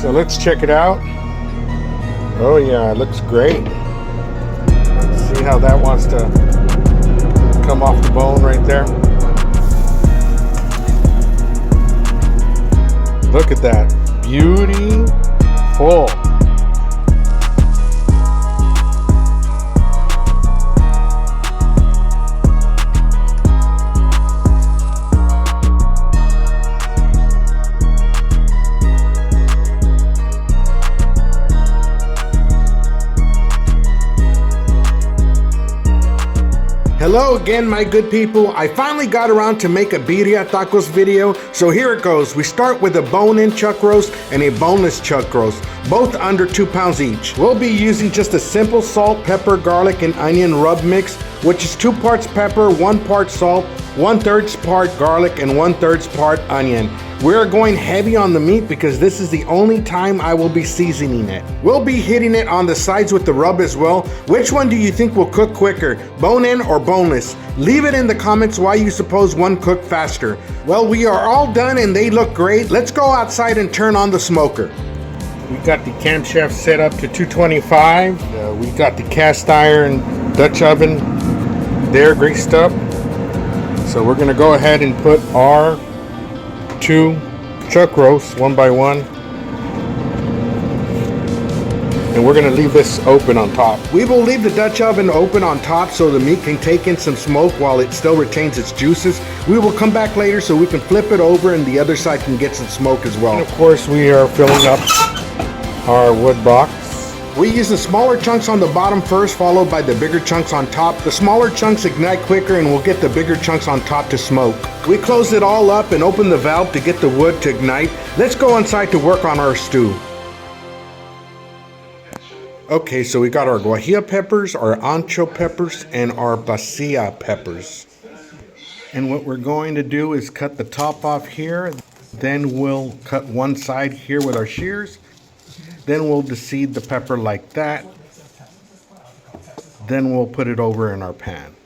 So let's check it out. Oh yeah, it looks great. Let's see how that wants to come off the bone right there. Look at that. Beautiful. Hello again, my good people. I finally got around to make a birria tacos video, so here it goes. We start with a bone-in chuck roast and a boneless chuck roast, both under 2 pounds each. We'll be using just a simple salt, pepper, garlic, and onion rub mix, which is 2 parts pepper, 1 part salt, 1/3 part garlic, and 1/3 part onion. We're going heavy on the meat because this is the only time I will be seasoning it. We'll be hitting it on the sides with the rub as well. Which one do you think will cook quicker, bone-in or boneless? Leave it in the comments why you suppose one cooked faster. Well, we are all done and they look great. Let's go outside and turn on the smoker. We got the camshaft set up to 225. We got the cast iron Dutch oven there greased up. So we're gonna go ahead and put our 2 chuck roasts one by one, and we're going to leave this open on top. We will leave the Dutch oven open on top so the meat can take in some smoke while it still retains its juices. We will come back later so we can flip it over and the other side can get some smoke as well. And of course we are filling up our wood box. We use the smaller chunks on the bottom first, followed by the bigger chunks on top. The smaller chunks ignite quicker and we'll get the bigger chunks on top to smoke. We close it all up and open the valve to get the wood to ignite. Let's go inside to work on our stew. Okay, so we got our Guajillo peppers, our Ancho peppers, and our Pasilla peppers. And what we're going to do is cut the top off here. Then we'll cut one side here with our shears. Then we'll deseed the pepper like that. Then we'll put it over in our pan.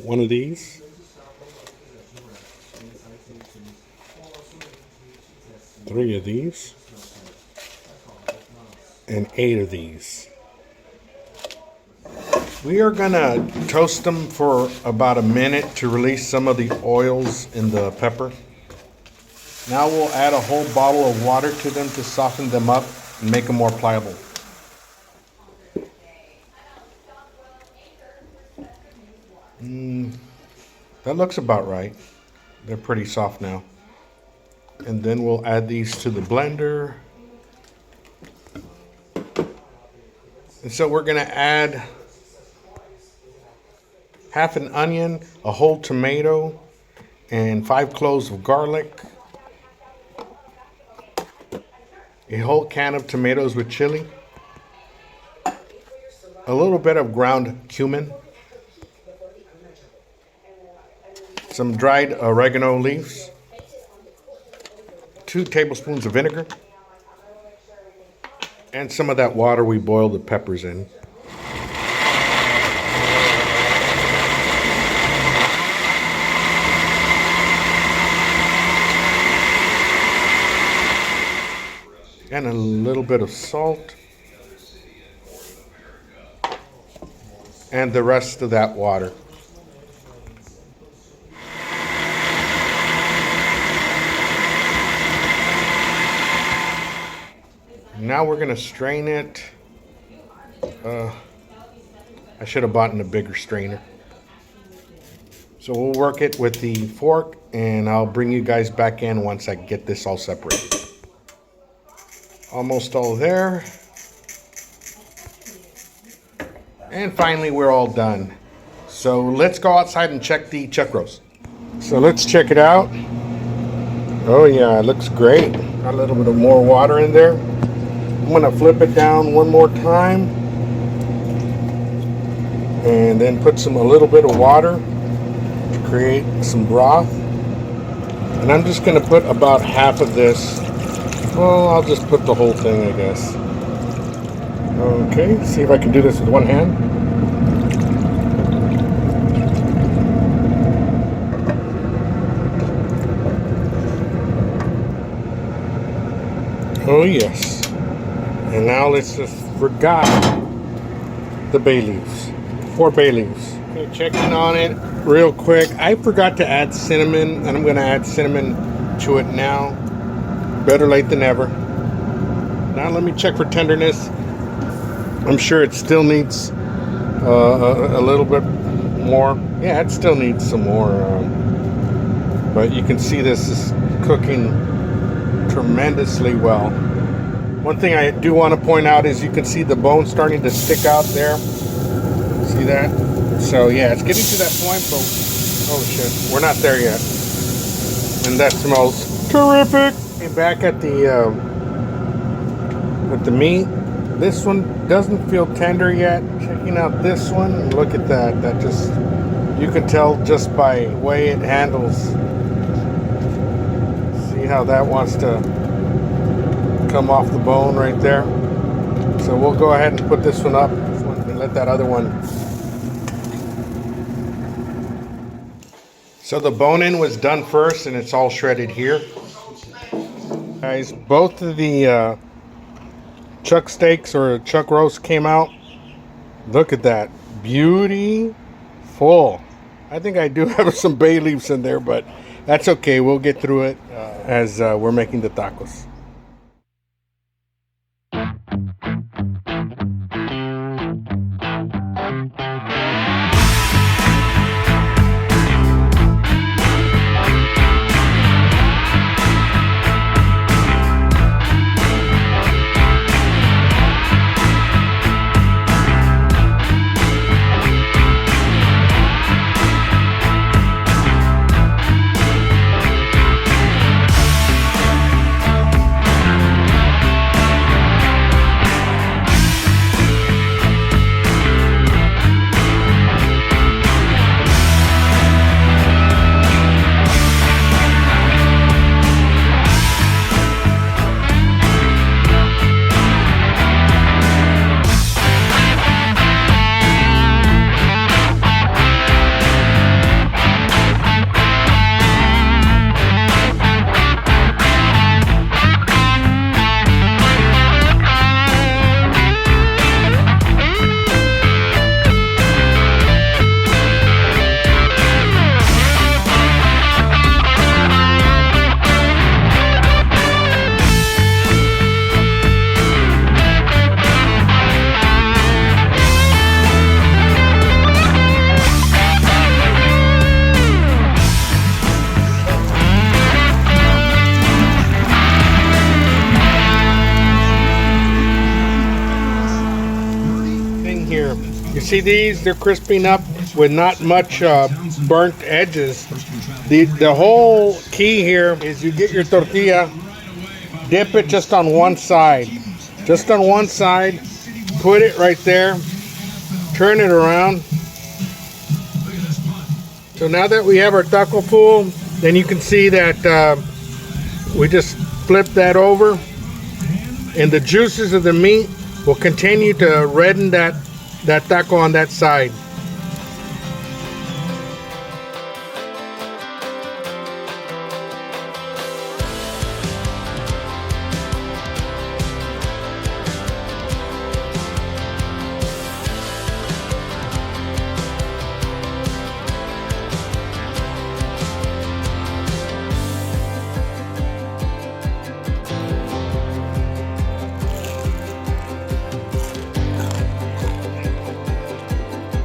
One of these. 3 of these. And 8 of these. We are gonna toast them for about a minute to release some of the oils in the pepper. Now we'll add a whole bottle of water to them to soften them up and make them more pliable. That looks about right. They're pretty soft now. And then we'll add these to the blender. And so we're gonna add half an onion, a whole tomato, and 5 cloves of garlic. A whole can of tomatoes with chili, a little bit of ground cumin, some dried oregano leaves, 2 tablespoons of vinegar, and some of that water we boiled the peppers in. And a little bit of salt. And the rest of that water. Now we're going to strain it. I should have bought a bigger strainer. So we'll work it with the fork and I'll bring you guys back in once I get this all separated. Almost all there. And finally we're all done. So let's go outside and check the chuck roast. So let's check it out. Oh yeah, it looks great. Got a little bit of more water in there. I'm gonna flip it down one more time. And then put a little bit of water to create some broth. And I'm just gonna put about half of this. Well, I'll just put the whole thing, I guess. Okay, see if I can do this with one hand. Oh yes. And now let's just forgot the bay leaves. 4 bay leaves. Okay, checking on it real quick. I forgot to add cinnamon, and I'm gonna add cinnamon to it now. Better late than never. Now let me check for tenderness. I'm sure it still needs a little bit more. Yeah, it still needs some more. But you can see this is cooking tremendously well. One thing I do want to point out is you can see the bone starting to stick out there. See that? So yeah, it's getting to that point, but oh shit, we're not there yet. And that smells terrific. Okay, back at the meat. This one doesn't feel tender yet. Checking out this one, look at that. That just, you can tell just by the way it handles. See how that wants to come off the bone right there. So we'll go ahead and put this one up and let that other one. So the bone-in was done first, and it's all shredded here. Guys, both of the chuck steaks or chuck roast came out. Look at that, beautiful. I think I do have some bay leaves in there, but that's okay. We'll get through it as we're making the tacos. See these? They're crisping up with not much burnt edges. The whole key here is you get your tortilla, dip it just on one side. Just on one side. Put it right there. Turn it around. So now that we have our taco pool, then you can see that we just flip that over. And the juices of the meat will continue to redden that taco on that side.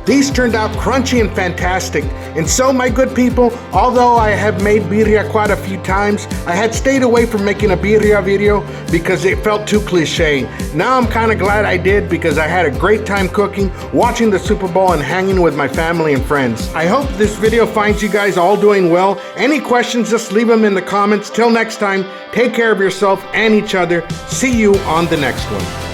These turned out crunchy and fantastic. And so, my good people, although I have made birria quite a few times, I had stayed away from making a birria video because it felt too cliche. Now I'm kind of glad I did because I had a great time cooking, watching the Super Bowl, and hanging with my family and friends. I hope this video finds you guys all doing well. Any questions, just leave them in the comments. Till next time, take care of yourself and each other. See you on the next one.